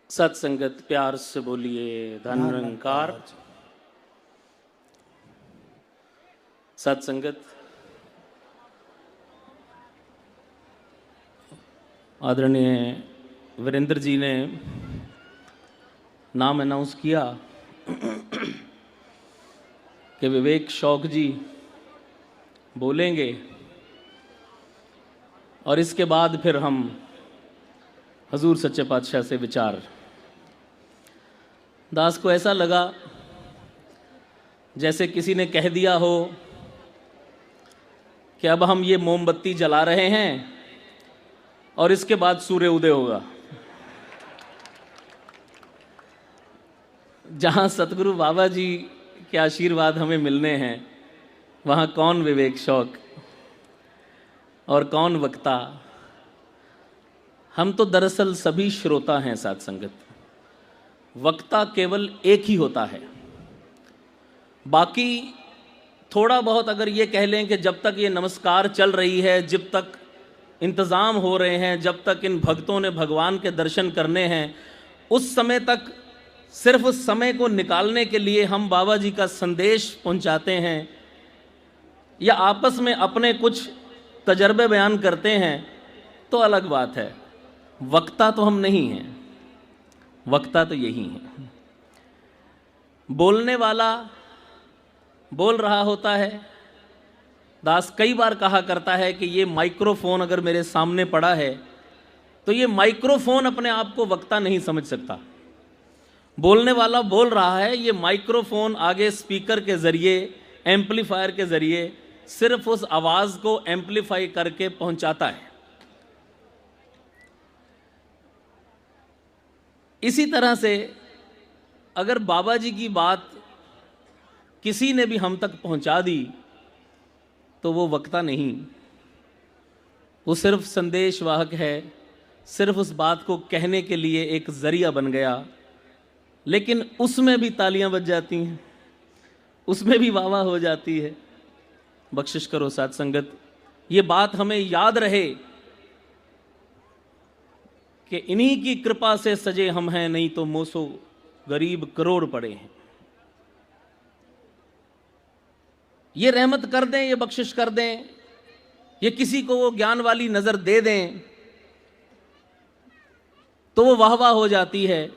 सत्संगत प्यार से बोलिए धन निरंकार। सत्संगत आदरणीय वीरेंद्र जी ने नाम अनाउंस किया कि विवेक शौक जी बोलेंगे और इसके बाद फिर हम हजूर सच्चे पातशाह से विचार। दास को ऐसा लगा जैसे किसी ने कह दिया हो कि अब हम ये मोमबत्ती जला रहे हैं और इसके बाद सूर्य उदय होगा। जहाँ सतगुरु बाबा जी के आशीर्वाद हमें मिलने हैं वहाँ कौन विवेक शौक और कौन वक्ता। हम तो दरअसल सभी श्रोता हैं साथ संगत। वक्ता केवल एक ही होता है। बाकी थोड़ा बहुत अगर ये कह लें कि जब तक ये नमस्कार चल रही है, जब तक इंतज़ाम हो रहे हैं, जब तक इन भक्तों ने भगवान के दर्शन करने हैं, उस समय तक सिर्फ उस समय को निकालने के लिए हम बाबा जी का संदेश पहुंचाते हैं या आपस में अपने कुछ तजर्बे बयान करते हैं तो अलग बात है। वक्ता तो हम नहीं हैं, वक्ता तो यही है। बोलने वाला बोल रहा होता है। दास कई बार कहा करता है कि ये माइक्रोफोन अगर मेरे सामने पड़ा है तो ये माइक्रोफोन अपने आप को वक्ता नहीं समझ सकता। बोलने वाला बोल रहा है, ये माइक्रोफोन आगे स्पीकर के ज़रिए, एम्पलीफायर के ज़रिए सिर्फ उस आवाज़ को एम्पलीफाई करके पहुंचाता है। इसी तरह से अगर बाबा जी की बात किसी ने भी हम तक पहुंचा दी तो वो वक्ता नहीं, वो सिर्फ संदेशवाहक है, सिर्फ उस बात को कहने के लिए एक ज़रिया बन गया। लेकिन उसमें भी तालियां बज जाती हैं, उसमें भी वाह वाह हो जाती है। बख्शिश करो साथ संगत, ये बात हमें याद रहे कि इन्हीं की कृपा से सजे हम हैं, नहीं तो मोसो गरीब करोड़ पड़े हैं। ये रहमत कर दें, ये बख्शिश कर दें, ये किसी को वो ज्ञान वाली नज़र दे दें तो वो वाह वाह हो जाती है।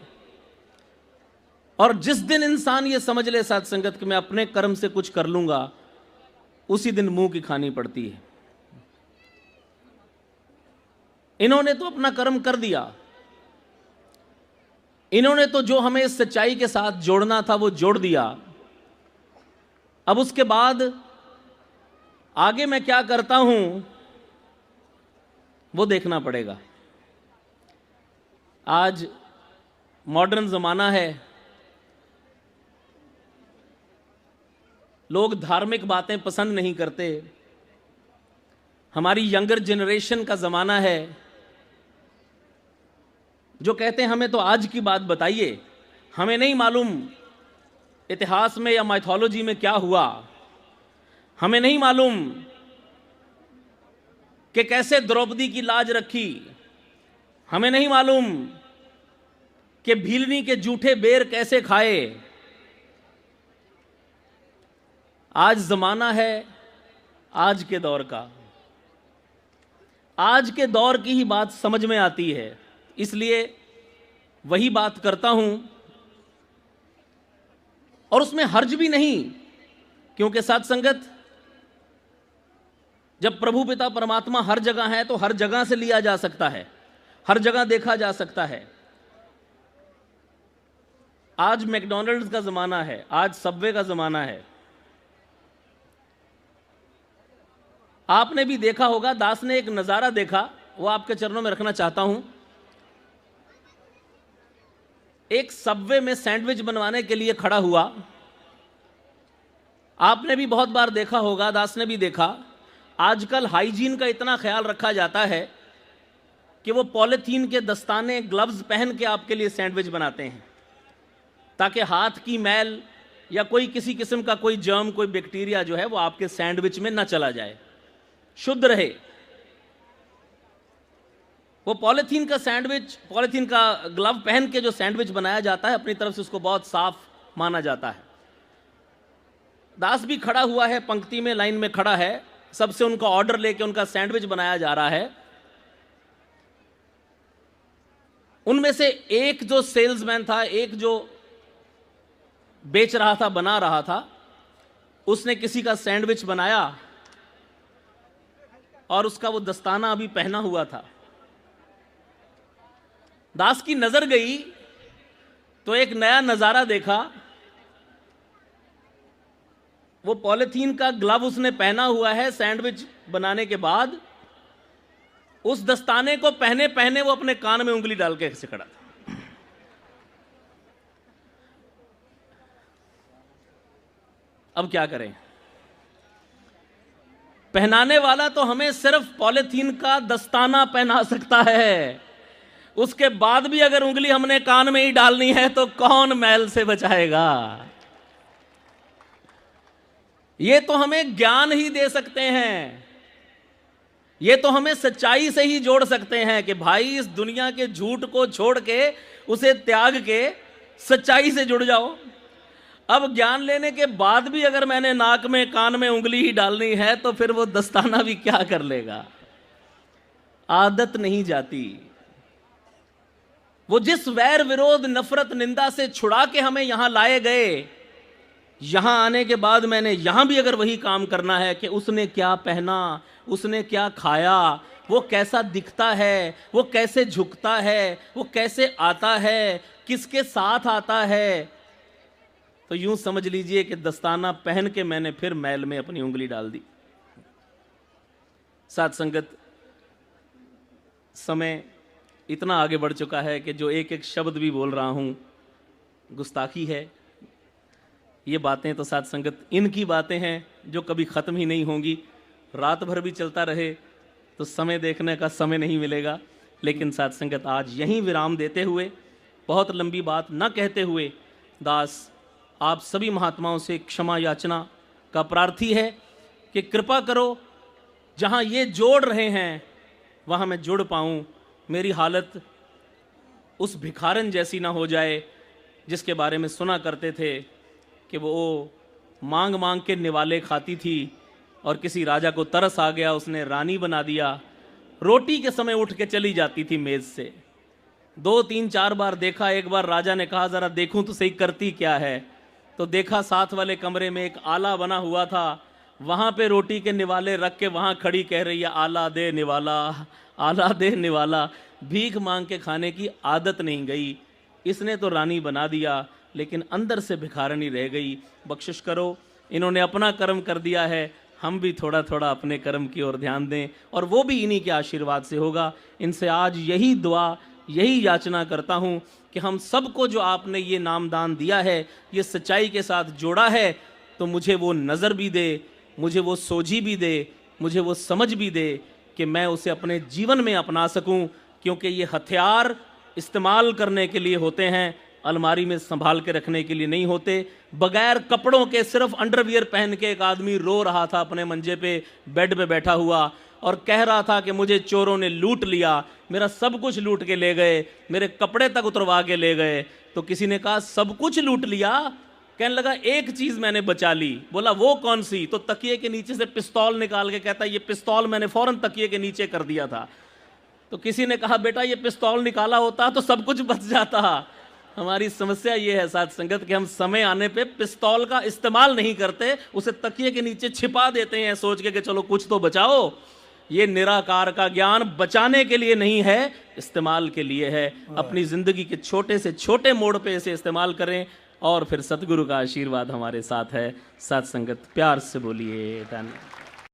और जिस दिन इंसान ये समझ ले साथ संगत कि मैं अपने कर्म से कुछ कर लूंगा, उसी दिन मुंह की खानी पड़ती है। इन्होंने तो अपना कर्म कर दिया, इन्होंने तो जो हमें इस सच्चाई के साथ जोड़ना था वो जोड़ दिया। अब उसके बाद आगे मैं क्या करता हूं वो देखना पड़ेगा। आज मॉडर्न ज़माना है, लोग धार्मिक बातें पसंद नहीं करते। हमारी यंगर जनरेशन का ज़माना है जो कहते हैं हमें तो आज की बात बताइए, हमें नहीं मालूम इतिहास में या माइथोलॉजी में क्या हुआ, हमें नहीं मालूम कि कैसे द्रौपदी की लाज रखी, हमें नहीं मालूम कि भीलनी के जूठे बेर कैसे खाए। आज ज़माना है आज के दौर का, आज के दौर की ही बात समझ में आती है, इसलिए वही बात करता हूं। और उसमें हर्ज भी नहीं, क्योंकि साथ संगत जब प्रभु पिता परमात्मा हर जगह है तो हर जगह से लिया जा सकता है, हर जगह देखा जा सकता है। आज मैकडॉनल्ड्स का ज़माना है, आज सबवे का ज़माना है। आपने भी देखा होगा, दास ने एक नज़ारा देखा, वो आपके चरणों में रखना चाहता हूं। एक सबवे में सैंडविच बनवाने के लिए खड़ा हुआ। आपने भी बहुत बार देखा होगा, दास ने भी देखा। आजकल हाइजीन का इतना ख्याल रखा जाता है कि वो पॉलीथीन के दस्ताने, ग्लव्स पहन के आपके लिए सैंडविच बनाते हैं ताकि हाथ की मैल या कोई किसी किस्म का कोई जर्म, कोई बैक्टीरिया जो है वो आपके सैंडविच में न चला जाए, शुद्ध रहे। वो पॉलीथीन का सैंडविच, पॉलीथीन का ग्लव पहन के जो सैंडविच बनाया जाता है, अपनी तरफ से उसको बहुत साफ माना जाता है। दास भी खड़ा हुआ है, पंक्ति में, लाइन में खड़ा है, सबसे उनका ऑर्डर लेके उनका सैंडविच बनाया जा रहा है। उनमें से एक जो सेल्समैन था, एक जो बेच रहा था, बना रहा था, उसने किसी का सैंडविच बनाया और उसका वो दस्ताना अभी पहना हुआ था। दास की नजर गई तो एक नया नजारा देखा। वो पॉलीथीन का ग्लव उसने पहना हुआ है सैंडविच बनाने के बाद, उस दस्ताने को पहने पहने वो अपने कान में उंगली डाल के ऐसे खड़ा था। अब क्या करें? पहनाने वाला तो हमें सिर्फ पॉलीथीन का दस्ताना पहना सकता है, उसके बाद भी अगर उंगली हमने कान में ही डालनी है तो कौन मैल से बचाएगा? ये तो हमें ज्ञान ही दे सकते हैं, ये तो हमें सच्चाई से ही जोड़ सकते हैं कि भाई इस दुनिया के झूठ को छोड़ के, उसे त्याग के सच्चाई से जुड़ जाओ। अब ज्ञान लेने के बाद भी अगर मैंने नाक में, कान में उंगली ही डालनी है तो फिर वो दस्ताना भी क्या कर लेगा? आदत नहीं जाती। वो जिस वैर विरोध, नफरत, निंदा से छुड़ा के हमें यहां लाए गए, यहां आने के बाद मैंने यहां भी अगर वही काम करना है कि उसने क्या पहना, उसने क्या खाया, वो कैसा दिखता है, वो कैसे झुकता है, वो कैसे आता है, किसके साथ आता है, तो यूं समझ लीजिए कि दस्ताना पहन के मैंने फिर मैल में अपनी उंगली डाल दी। साथ संगत, समय इतना आगे बढ़ चुका है कि जो एक एक शब्द भी बोल रहा हूं गुस्ताखी है। ये बातें तो साथ संगत इनकी बातें हैं जो कभी ख़त्म ही नहीं होंगी। रात भर भी चलता रहे तो समय देखने का समय नहीं मिलेगा। लेकिन साथ संगत, आज यहीं विराम देते हुए, बहुत लंबी बात न कहते हुए, दास आप सभी महात्माओं से क्षमा याचना का प्रार्थी है कि कृपा करो, जहाँ ये जोड़ रहे हैं वहाँ मैं जुड़ पाऊँ। मेरी हालत उस भिखारन जैसी ना हो जाए जिसके बारे में सुना करते थे कि वो मांग मांग के निवाले खाती थी और किसी राजा को तरस आ गया, उसने रानी बना दिया। रोटी के समय उठ के चली जाती थी मेज़ से। 2-3-4 बार देखा। एक बार राजा ने कहा ज़रा देखूं तो सही करती क्या है, तो देखा साथ वाले कमरे में एक आला बना हुआ था, वहाँ पे रोटी के निवाले रख के वहाँ खड़ी कह रही है, आला दे निवाला, आला दे निवाला। भीख मांग के खाने की आदत नहीं गई। इसने तो रानी बना दिया लेकिन अंदर से भिखारनी रह गई। बख्शिश करो, इन्होंने अपना कर्म कर दिया है, हम भी थोड़ा थोड़ा अपने कर्म की ओर ध्यान दें और वो भी इन्हीं के आशीर्वाद से होगा। इनसे आज यही दुआ, यही याचना करता हूँ कि हम सबको जो आपने ये नामदान दिया है, ये सच्चाई के साथ जोड़ा है, तो मुझे वो नज़र भी दे, मुझे वो सोझी भी दे, मुझे वो समझ भी दे कि मैं उसे अपने जीवन में अपना सकूं। क्योंकि ये हथियार इस्तेमाल करने के लिए होते हैं, अलमारी में संभाल के रखने के लिए नहीं होते। बगैर कपड़ों के सिर्फ अंडरवियर पहन के एक आदमी रो रहा था अपने मंजे पे, बेड पे बैठा हुआ, और कह रहा था कि मुझे चोरों ने लूट लिया, मेरा सब कुछ लूट के ले गए, मेरे कपड़े तक उतरवा के ले गए। तो किसी ने कहा सब कुछ लूट लिया? कहने लगा एक चीज़ मैंने बचा ली। बोला वो कौन सी? तो तकिए के नीचे से पिस्तौल निकाल के कहता ये पिस्तौल मैंने फौरन तकिए के नीचे कर दिया था। तो किसी ने कहा बेटा ये पिस्तौल निकाला होता तो सब कुछ बच जाता। हमारी समस्या ये है साथ संगत कि हम समय आने पे पिस्तौल का इस्तेमाल नहीं करते, उसे तकिए के नीचे छिपा देते हैं सोच के कि चलो कुछ तो बचाओ। ये निराकार का ज्ञान बचाने के लिए नहीं है, इस्तेमाल के लिए है। अपनी जिंदगी के छोटे से छोटे मोड़ पे इसे इस्तेमाल करें और फिर सतगुरु का आशीर्वाद हमारे साथ है। साथ संगत प्यार से बोलिए धन्यवाद।